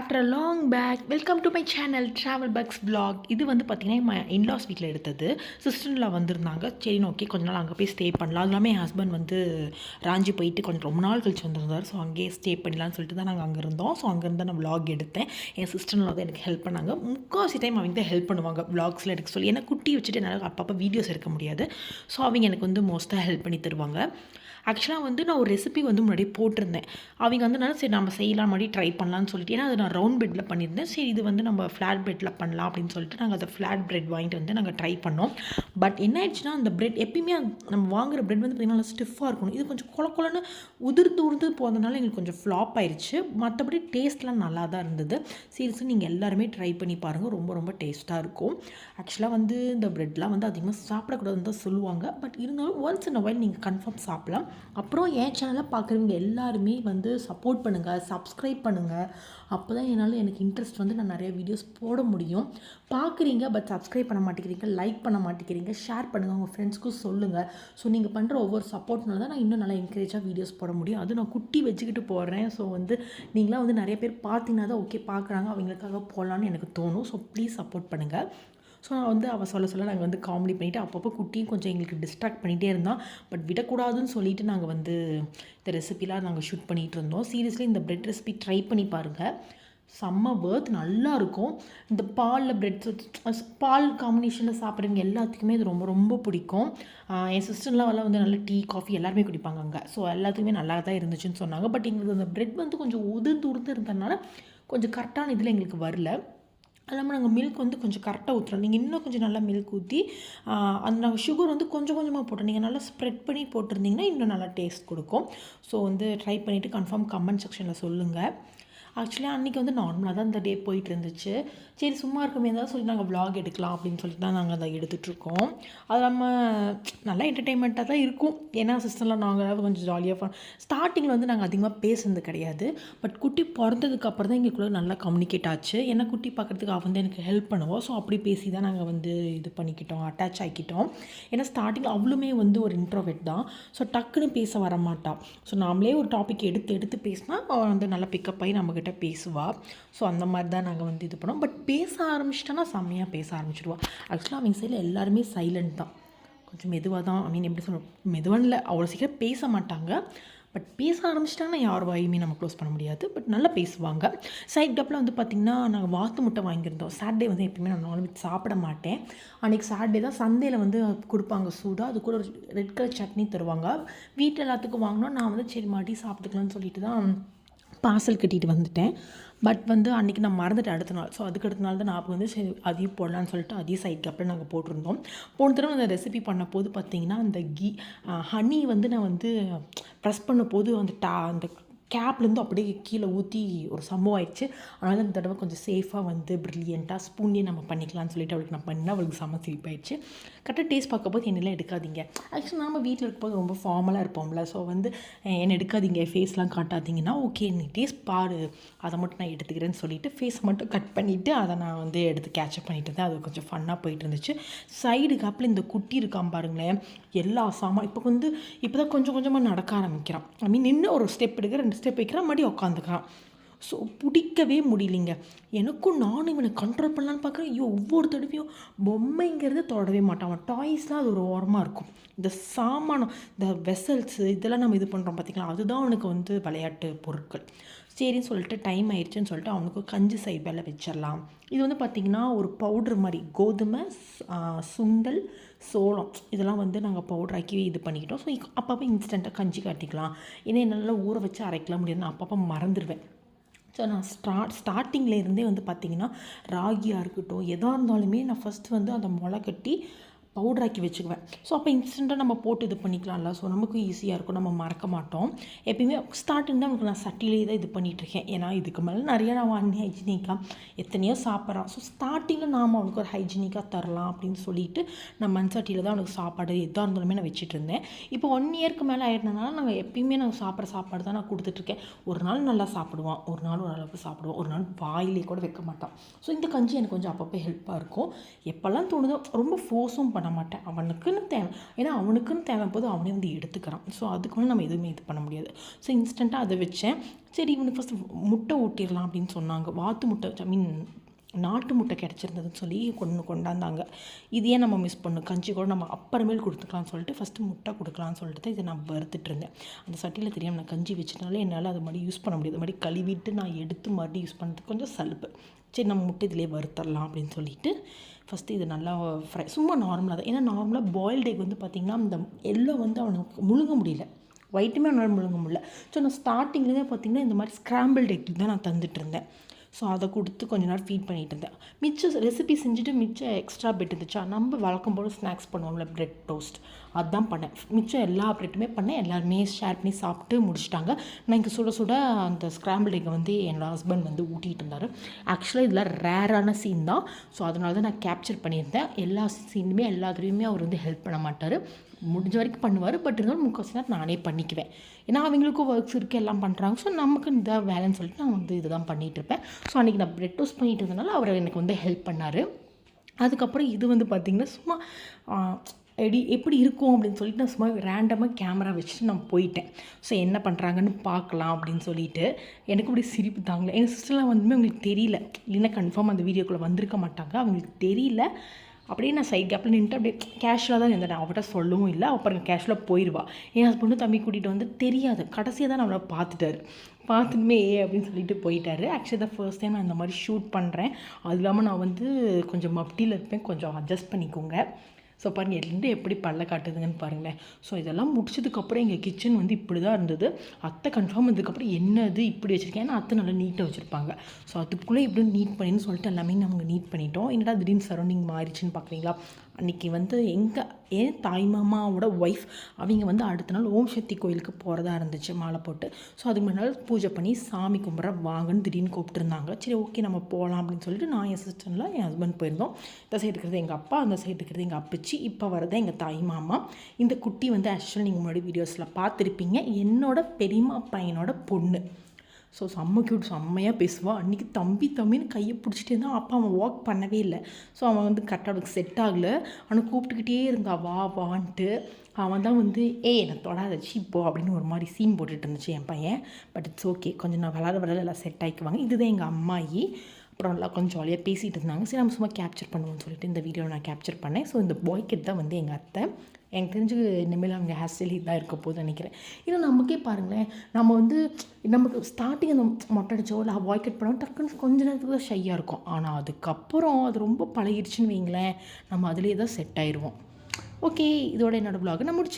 After a long back welcome to my channel Travel Bugs vlog. இது வந்து பார்த்திங்கன்னா in-laws வீட்டில் எடுத்தது. சிஸ்டர்லாம் வந்திருந்தாங்க. சரி ஓகே கொஞ்ச நாள் அங்கே போய் ஸ்டே பண்ணலாம். அது இல்லாமல் என் ஹஸ்பண்ட் வந்து ராஞ்சி போயிட்டு கொஞ்சம் ரொம்ப நாள் கழிச்சு வந்திருந்தார். ஸோ அங்கேயே ஸ்டே பண்ணலான்னு சொல்லிட்டு தான் நாங்கள் அங்கே இருந்தோம். ஸோ அங்கேருந்து நான் vlog எடுத்தேன். என் சிஸ்டர்லாம் தான் எனக்கு ஹெல்ப் பண்ணாங்க. முக்கால்வாசி டைம் அவங்க தான் ஹெல்ப் பண்ணுவாங்க vlogsலாம் எடுக்க சொல்லி. ஏன்னா குட்டி வச்சுட்டு என்னால் அப்பப்போ வீடியோஸ் எடுக்க முடியாது. ஸோ அவங்க எனக்கு வந்து மோஸ்ட்டாக ஹெல்ப் பண்ணி தருவாங்க. ஆக்சுவலாக வந்து நான் ஒரு ரெசிபி வந்து முன்னாடியே போட்டிருந்தேன். அவங்க வந்தனால சரி நம்ம செய்யலாம் மாதிரி ட்ரை பண்ணலான்னு சொல்லிட்டு, ஏன்னா அது நான் ரவுண்ட் பிரெட்டில் பண்ணியிருந்தேன். சரி இது வந்து நம்ம ஃப்ளாட் பிரெட்டில் பண்ணலாம் அப்படின்னு சொல்லிட்டு நாங்கள் அதை ஃப்ளாட் பிரெட் வாங்கிட்டு வந்து நாங்கள் ட்ரை பண்ணோம். பட் என்ன ஆயிடுச்சுன்னா அந்த பிரெட் எப்பயுமே நம்ம வாங்குகிற பிரெட் வந்து பார்த்திங்கன்னா நல்லா ஸ்டிஃபாக இருக்கணும். இது கொஞ்சம் கொலன்னு உதிர்ந்து போனதுனால எங்களுக்கு கொஞ்சம் ஃப்ளாப் ஆயிடுச்சு. மற்றபடி டேஸ்ட்லாம் நல்லா தான் இருந்தது. சீரியஸாக நீங்கள் எல்லாருமே ட்ரை பண்ணி பாருங்கள். ரொம்ப ரொம்ப டேஸ்ட்டாக இருக்கும். ஆக்சுவலாக வந்து இந்த பிரெட்லாம் வந்து அதிகமாக சாப்பிடக்கூடாதுன்னு தான் சொல்லுவாங்க. பட் இருந்தாலும் ஒன்ஸ் இன் அ வைல் நீங்கள் கன்ஃபார்ம் சாப்பிடலாம். அப்புறம் என் சேனலை பார்க்குறவங்க எல்லாருமே வந்து சப்போர்ட் பண்ணுங்கள், சப்ஸ்கிரைப் பண்ணுங்கள். அப்போ தான் எனக்கு இன்ட்ரெஸ்ட் வந்து நான் நிறைய வீடியோஸ் போட முடியும். பார்க்குறீங்க பட் சப்ஸ்கிரைப் பண்ண மாட்டேங்கிறீங்க, லைக் பண்ண மாட்டேங்கிறீங்க, ஷேர் பண்ணுங்கள், உங்கள் ஃப்ரெண்ட்ஸ்க்கும் சொல்லுங்கள். ஸோ நீங்கள் பண்ணுற ஒவ்வொரு சப்போர்ட்னால தான் நான் இன்னும் நல்லா என்கரேஜாக வீடியோஸ் போட முடியும். அதுவும் நான் குட்டி வச்சுக்கிட்டு போடுறேன். ஸோ வந்து நீங்களாம் வந்து நிறைய பேர் பார்த்தீங்கன்னா தான் ஓகே பார்க்குறாங்க, அவங்களுக்காக போகலான்னு எனக்கு தோணும். ஸோ ப்ளீஸ் சப்போர்ட் பண்ணுங்கள். ஸோ நான் வந்து அவள் சொல்ல நாங்கள் வந்து காமெடி பண்ணிவிட்டு அப்பப்போ குட்டியும் கொஞ்சம் எங்களுக்கு டிஸ்ட்ராக்ட் பண்ணிகிட்டே இருந்தான். பட் விடக்கூடாதுன்னு சொல்லிவிட்டு நாங்கள் வந்து இந்த ரெசிபிலாம் நாங்கள் ஷூட் பண்ணிகிட்டு இருந்தோம். சீரியஸ்லி இந்த பிரெட் ரெசிபி ட்ரை பண்ணி பாருங்கள். செம்ம ஒர்த், நல்லாயிருக்கும். இந்த பாலில் பிரெட் பால் காம்பினேஷனில் சாப்பிட்றவங்க எல்லாத்துக்குமே இது ரொம்ப ரொம்ப பிடிக்கும். என் சிஸ்டர்லாம் வந்து நல்லா டீ காஃபி எல்லாருமே குடிப்பாங்க அங்கே. ஸோ எல்லாத்துக்குமே நல்லா தான் இருந்துச்சுன்னு சொன்னாங்க. பட் எங்களுக்கு அந்த பிரெட் வந்து கொஞ்சம் உதிர்ந்து இருந்ததுனால கொஞ்சம் கரெக்டான இதில் எங்களுக்கு வரல. அது இல்லாமல் நாங்கள் மில்க் வந்து கொஞ்சம் கரெக்டாக ஊற்றுறோம். நீங்கள் இன்னும் கொஞ்சம் நல்லா மில்க் ஊற்றி அந்த நாங்கள் சுகர் வந்து கொஞ்சம் கொஞ்சமாக போட்டோம். நீங்கள் நல்லா ஸ்ப்ரெட் பண்ணி போட்டிருந்தீங்கன்னா இன்னும் நல்லா டேஸ்ட் கொடுக்கும். ஸோ வந்து ட்ரை பண்ணிவிட்டு கன்ஃபார்ம் கமெண்ட் செக்ஷனில் சொல்லுங்கள். ஆக்சுவலி அன்றைக்கி வந்து நார்மலாக தான் இந்த டே போயிட்டு இருந்துச்சு. சரி சும்மா இருக்குமே தான் சொல்லி நாங்கள் vlog எடுக்கலாம் அப்படின்னு சொல்லிட்டு தான் நாங்கள் அதை எடுத்துகிட்ருக்கோம். அது இல்லாமல் நல்லா என்டர்டெயின்மெண்ட்டாக தான் இருக்கும். ஏன்னா சிஸ்டர்லாம் நாங்கள் கொஞ்சம் ஜாலியாக ஸ்டார்டிங்கில் வந்து நாங்கள் அதிகமாக பேசுனது கிடையாது. பட் குட்டி பிறந்ததுக்கு அப்புறம் தான் எங்களுக்குள்ளே நல்லா கம்யூனிகேட் ஆச்சு. ஏன்னா குட்டி பார்க்குறதுக்கு அவள் வந்து எனக்கு ஹெல்ப் பண்ணுவோம். ஸோ அப்படி பேசி தான் நாங்கள் வந்து இது பண்ணிக்கிட்டோம், அட்டாச் ஆகிக்கிட்டோம். ஏன்னா ஸ்டார்டிங்கில் அவளுமே வந்து ஒரு இன்ட்ரோவெட் தான். ஸோ டக்குன்னு பேச வரமாட்டாள். ஸோ நாமளே ஒரு டாபிக் எடுத்து பேசினா அவள் வந்து நல்லா பிக்கப் ஆகி நம்மக்கிட்ட பேசுவாள். ஸோ அந்த மாதிரி தான் நாங்கள் வந்து இது பண்ணோம். பட் பேச ஆரம்பிச்சிட்டோன்னா செம்மையாக பேச ஆரம்பிச்சிடுவாள். ஆக்சுவலாக அவங்க சைடில் எல்லாருமே சைலண்ட் தான், கொஞ்சம் மெதுவாக தான். எப்படி சொல்ல, மெதுவாக இல்லை, அவ்வளோ சீக்கிரம் பேச மாட்டாங்க. பட் பேச ஆரம்பிச்சிட்டாங்கன்னா யார் வாயுமே நம்ம க்ளோஸ் பண்ண முடியாது. பட் நல்லா பேசுவாங்க. சைட் டப்பில் வந்து பார்த்திங்கன்னா நாங்கள் வாத்து முட்டை வாங்கியிருந்தோம். சாட்டர்டே வந்து எப்பயுமே நான் நான்வெஜ் சாப்பிட மாட்டேன். அன்றைக்கி சாட்டர்டே தான் சந்தையில் வந்து கொடுப்பாங்க சூடாக. அது கூட ஒரு ரெட் கலர் சட்னி தருவாங்க. வீட்டில் எல்லாத்துக்கும் வாங்கினோம். நான் வந்து சரி மாட்டி சாப்பிட்டுக்கலான்னு சொல்லிட்டு தான் பார்சல் கட்டிட்டு வந்துட்டேன். பட் வந்து அன்றைக்கி நான் மறந்துட்டேன் அடுத்த நாள். ஸோ அதுக்கு அடுத்த நாள் தான் நான் வந்து சரி அதையும் போடலான்னு சொல்லிட்டு அதையும் சைட் கப்பில் நாங்கள் போட்டிருந்தோம். போன தடவை அந்த ரெசிபி பண்ண போது பார்த்திங்கன்னா அந்த ஹனி வந்து நான் வந்து ப்ரெஸ் பண்ண போது அந்த கேப்லேருந்து அப்படியே கீழே ஊற்றி ஒரு சம்பவம் ஆயிடுச்சு. அதனால் இந்த தடவை கொஞ்சம் சேஃபாக வந்து ப்ரில்லியண்ட்டாக ஸ்பூன்லேயே நம்ம பண்ணிக்கலாம்னு சொல்லிட்டு அவளுக்கு நான் பண்ணால் அவளுக்கு செம்ம சிரிப்பாயிடுச்சு. கரெக்டாக டேஸ்ட் பார்க்கும்போது என்னெல்லாம் எடுக்காதீங்க. ஆக்சுவலி நம்ம வீட்டில் இருக்கும்போது ரொம்ப ஃபார்மலாக இருப்போம்ல. ஸோ வந்து என்னை எடுக்காதீங்க, ஃபேஸ்லாம் காட்டாதீங்கன்னா ஓகே நீ டேஸ்ட் பாரு, அதை மட்டும் நான் எடுத்துக்கிறேன்னு சொல்லிவிட்டு ஃபேஸ் மட்டும் கட் பண்ணிவிட்டு அதை நான் வந்து எடுத்து கேட்சப் பண்ணிட்டு இருந்தேன். அது கொஞ்சம் ஃபன்னாக போயிட்டு இருந்துச்சு. சைடு கப்பில் இந்த குட்டி இருக்கான் பாருங்களேன், எல்லா இப்போ தான் கொஞ்சம் கொஞ்சமாக நடக்க ஆரம்பிக்கிறான். நின்று ஒரு ஸ்டெப் எடுக்க 2 ஸ்டெப் வைக்கிறான், மறுபடியும் உட்காந்துக்கிறான். ஸோ பிடிக்கவே முடியலைங்க எனக்கும். நானும் இவனை கண்ட்ரோல் பண்ணலான்னு பார்க்குறேன். ஒவ்வொரு தடவையும் பொம்மைங்கிறத தொடவே மாட்டான். அவன் டாய்ஸ்லாம் அது ஒரு ஓரமாக இருக்கும். இந்த சாமானம், இந்த வெசல்ஸு இதெல்லாம் நம்ம இது பண்ணுறோம் பார்த்திங்களா, அதுதான் அவனுக்கு வந்து விளையாட்டு பொருட்கள். சரின்னு சொல்லிட்டு டைம் ஆயிடுச்சுன்னு சொல்லிட்டு அவனுக்கு கஞ்சி சைட் வேலை வச்சிடலாம். இது வந்து பார்த்திங்கன்னா ஒரு பவுட்ரு மாதிரி கோதுமை, சுண்டல், சோளம் இதெல்லாம் வந்து நாங்கள் பவுட்ராக்கி இது பண்ணிக்கிட்டோம். ஸோ அப்பப்போ இன்ஸ்டண்ட்டாக கஞ்சி காட்டிக்கலாம். ஏன்னா என்னால் ஊற வச்சு அரைக்கலாம் முடியாது, நான் அப்பப்போ மறந்துடுவேன். ஸோ நான் ஸ்டார்டிங்லேருந்தே வந்து பார்த்திங்கன்னா ராகியாக இருக்கட்டும் எதாக இருந்தாலுமே நான் ஃபஸ்ட்டு வந்து அந்த முளை கட்டி பவுட்ராக்கி வச்சுக்குவேன். ஸோ அப்போ இன்ஸ்டண்ட்டாக நம்ம போட்டு இது பண்ணிக்கலாம்ல. ஸோ நமக்கும் ஈஸியாக இருக்கும், நம்ம மறக்க மாட்டோம். எப்பயுமே ஸ்டார்டிங் தான் நான் சட்டிலே தான் இது பண்ணிகிட்ருக்கேன். ஏன்னா இதுக்கு மேலே நிறையா நான் அன்ஹைஜீனிக்காக எத்தனையோ சாப்பிட்றான். ஸோ ஸ்டார்டிங்கில் நாம் அவனுக்கு ஒரு ஹைஜீனிக்காக தரலாம் அப்படின்னு சொல்லிட்டு நான் மண் சட்டியில் தான் அவனுக்கு சாப்பாடு எதாக இருந்தாலுமே நான் வச்சுட்டு இருந்தேன். இப்போ 1 இயருக்கு மேலே ஆயிடுறதுனால நாங்கள் எப்பயுமே நாங்கள் சாப்பிட்ற சாப்பாடு தான் நான் கொடுத்துட்ருக்கேன். ஒரு நாள் நல்லா சாப்பிடுவான், ஒரு நாள் ஓரளவுக்கு சாப்பிடுவான், ஒரு நாள் வாயிலே கூட வைக்க மாட்டான். ஸோ இந்த கஞ்சி எனக்கு கொஞ்சம் அப்பப்போ ஹெல்ப்பாக இருக்கும். எப்போல்லாம் தோணுதோ ரொம்ப ஃபோர்ஸும் பண்ண மாட்டேன். அவனுக்குன்னு தேவை, ஏன்னா அவனுக்குன்னு தேவை போது அவனே வந்து எடுத்துக்கிறான். ஸோ அதுக்கு வந்து நம்ம எதுவுமே இது பண்ண முடியாது. ஸோ இன்ஸ்டண்ட்டாக அதை வச்சேன். சரி இவனுக்கு ஃபஸ்ட்டு முட்டை ஊட்டிடலாம் அப்படின்னு சொன்னாங்க. வாத்து முட்டை, ஐ மீன் நாட்டு முட்டை கிடச்சிருந்ததுன்னு சொல்லி கொண்டாந்தாங்க. இது ஏன் நம்ம மிஸ் பண்ணணும், கஞ்சி கூட நம்ம அப்புறமேல் கொடுத்துக்கலாம்னு சொல்லிட்டு ஃபஸ்ட்டு முட்டை கொடுக்கலான்னு சொல்லிட்டு தான் இதை நான் வறுத்துட்டு இருந்தேன். அந்த சட்டியில் தெரியாமல் நான் கஞ்சி வச்சுனாலே என்னால் அது மாதிரி யூஸ் பண்ண முடியாது. அது மாதிரி கழுவிட்டு நான் எடுத்து மறுபடியும் யூஸ் பண்ணுறதுக்கு கொஞ்சம் சலுப்பு. சரி நம்ம முட்டை இதிலே வறுத்தரலாம் அப்படின்னு சொல்லிட்டு ஃபஸ்ட்டு இது நல்லா ஃப்ரை, சும்மா நார்மலாக தான். ஏன்னா நார்மலாக பாயில்டு எக் வந்து பார்த்திங்கன்னா இந்த எல்லோ வந்து அவனுக்கு முழுங்க முடியல, ஒயிட்டுமே அவனால் முழுங்க முடியல. ஸோ நான் ஸ்டார்டிங்லேயே பார்த்திங்கன்னா இந்த மாதிரி ஸ்க்ராம்பிள்டு எக் தான் நான் தந்துட்டு இருந்தேன். ஸோ அதை கொடுத்து கொஞ்ச நேரம் ஃபீட் பண்ணிகிட்டு இருந்தேன். மிச்சம் ரெசிபி செஞ்சுட்டு மிச்சம் எக்ஸ்ட்ரா பிரெட் இருந்துச்சா, நம்ம வழக்கம் போல் ஸ்நாக்ஸ் பண்ணுவோம்ல ப்ரெட் டோஸ்ட், அதுதான் பண்ணேன். மிச்சம் எல்லா ப்ரெட்டுமே பண்ணேன். எல்லாருமே ஷேர் பண்ணி சாப்பிட்டு முடிச்சிட்டாங்க. நான் இங்கே சுட சுட அந்த ஸ்க்ராம்பிள் எக்கை வந்து என்னோடய ஹஸ்பண்ட் வந்து ஊட்டிகிட்டு இருந்தார். ஆக்சுவலாக இதில் ரேரான சீன் தான். ஸோ அதனால தான் நான் கேப்சர் பண்ணியிருந்தேன். எல்லா சீனுமே எல்லாத்துலேயுமே அவர் வந்து ஹெல்ப் பண்ண மாட்டார், முடிஞ்ச வரைக்கும் பண்ணுவார். பட் இருந்தாலும் முக்கால்வாசி நேரம் நானே பண்ணிக்குவேன். ஏன்னா அவங்களுக்கும் ஒர்க்ஸ் இருக்குது, எல்லாம் பண்ணுறாங்க. ஸோ நமக்கு இந்த வேலைன்னு சொல்லிட்டு நான் வந்து இதுதான் பண்ணிகிட்டு இருப்பேன். ஸோ அன்றைக்கி நான் ப்ரெட் டோஸ்ட் பண்ணிகிட்டு இருந்தனால அவர் எனக்கு வந்து ஹெல்ப் பண்ணார். அதுக்கப்புறம் இது வந்து பார்த்திங்கன்னா சும்மா எப்படி இருக்கும் அப்படின்னு சொல்லிட்டு நான் சும்மா ரேண்டமாக கேமரா வச்சுட்டு நான் போயிட்டேன். ஸோ என்ன பண்ணுறாங்கன்னு பார்க்கலாம் அப்படின்னு சொல்லிட்டு எனக்கு அப்படி சிரிப்பு தாங்கலை. எங்கள் சிஸ்டர்லாம் வந்துமே அவங்களுக்கு தெரியல, இல்லைன்னா கன்ஃபார்ம் அந்த வீடியோக்குள்ளே வந்திருக்க மாட்டாங்க, அவங்களுக்கு தெரியல. அப்படியே நான் சைட் கேப்பில் நின்றுட்டு அப்படியே கேஷுவலாக தான் இருந்தேன். அவட்ட சொல்லவும் இல்லை, அப்புறம் கேஷுவலாக போயிடுவா. என் ஹஸ்பண்டும் தம்பி கூட்டிகிட்டு வந்து தெரியாது, கடைசியாக தான் நம்மளை பார்த்துட்டுமே அப்படின்னு சொல்லிட்டு போயிட்டாரு. ஆக்சுவலி தான் ஃபர்ஸ்ட் டைம் நான் இந்த மாதிரி ஷூட் பண்ணுறேன். அது இல்லாமல் நான் வந்து கொஞ்சம் மப்டியில் இருப்பேன், கொஞ்சம் அட்ஜஸ்ட் பண்ணிக்கோங்க. ஸோ பாருங்கள் எல்லாம் எப்படி பல்ல காட்டுதுங்கன்னு பாருங்களேன். ஸோ இதெல்லாம் முடிச்சதுக்கப்புறம் எங்கள் கிச்சன் வந்து இப்படி தான் இருந்தது. அத்தை கன்ஃபார்ம் வந்ததுக்கப்புறம் என்னது இப்படி வச்சுருக்கேன், ஏன்னா அத்தை நல்லா நீட்டாக வச்சுருப்பாங்க. ஸோ அதுக்குள்ளே எப்படி நீட் பண்ணின்னு சொல்லிட்டு எல்லாமே நாங்கள் நீட் பண்ணிட்டோம். என்னடா திடீர்னு சரௌண்டிங் மாறிடுச்சுன்னு பார்க்குறீங்களா. அன்றைக்கி வந்து என் தாய்மாமாவோட ஒய்ஃப் அவங்க வந்து அடுத்த நாள் ஓம் சக்தி கோயிலுக்கு போகிறதா இருந்துச்சு மாலை போட்டு. ஸோ அதுக்கு முன்னாடி பூஜை பண்ணி சாமி கும்பிட்ற வாங்கன்னு திடீர்னு கூப்பிட்டுருந்தாங்க. சரி ஓகே நம்ம போகலாம் அப்படின்னு சொல்லிட்டு நான் என் சிஸ்டரில் என் ஹஸ்பண்ட் போயிருந்தோம். இந்த சைடு இருக்கிறது எங்கள் அப்பா, அந்த சைடு இருக்கிறது எங்கள் அப்பச்சி, இப்போ வரது எங்கள் தாய் மாமா. இந்த குட்டி வந்து ஆக்சுவலாக நீங்கள் முன்னாடி வீடியோஸில் பார்த்துருப்பீங்க, என்னோட பெரியம்மா பையனோட பொண்ணு. ஸோ செம்ம க்யூட், செம்மையாக பேசுவாள். அன்றைக்கி தம்பின்னு கையை பிடிச்சிட்டே இருந்தான். அப்போ அவன் வாக் பண்ணவே இல்லை. ஸோ அவன் வந்து கரெக்டாக அவனுக்கு செட் ஆகலை. அவனை கூப்பிட்டுக்கிட்டே இருந்தான் வான்ட்டு. அவன் தான் வந்து என்னை தொடாதச்சு இப்போ அப்படின்னு ஒரு மாதிரி சீன் போட்டுட்டு இருந்துச்சு என் பையன். பட் இட்ஸ் ஓகே, கொஞ்சம் நான் விளாட எல்லாம் செட் ஆகிக்குவாங்க. இதுதான் எங்கள் அம்மாயி. அப்புறம் நல்லா கொஞ்சம் ஜாலியாக பேசிகிட்டு இருந்தாங்க. சரி நம்ம சும்மா கேப்சர் பண்ணுவோம்னு சொல்லிட்டு இந்த வீடியோவை நான் கேப்சர் பண்ணேன். ஸோ இந்த பாய் கிட் தான் வந்து எங்கள் அத்தை. எனக்கு தெரிஞ்சு இனிமேல் அவங்க ஹேர் ஸ்டைல் இதாக இருக்க போகுது நினைக்கிறேன். ஏன்னா நமக்கே பாருங்களேன், நம்ம வந்து நமக்கு ஸ்டார்டிங் அந்த மொட்டை அடிச்சோ இல்லை பாய் கட் பண்ணோம் டக்குன்னு கொஞ்ச நேரத்துக்கு தான் ஷையாக இருக்கும். ஆனால் அதுக்கப்புறம் அது ரொம்ப பழகிடுச்சுன்னு வைங்களேன், நம்ம அதிலே தான் செட் ஆயிடுவோம். ஓகே, இதோட என்னோடய vlog நான் முடிச்சு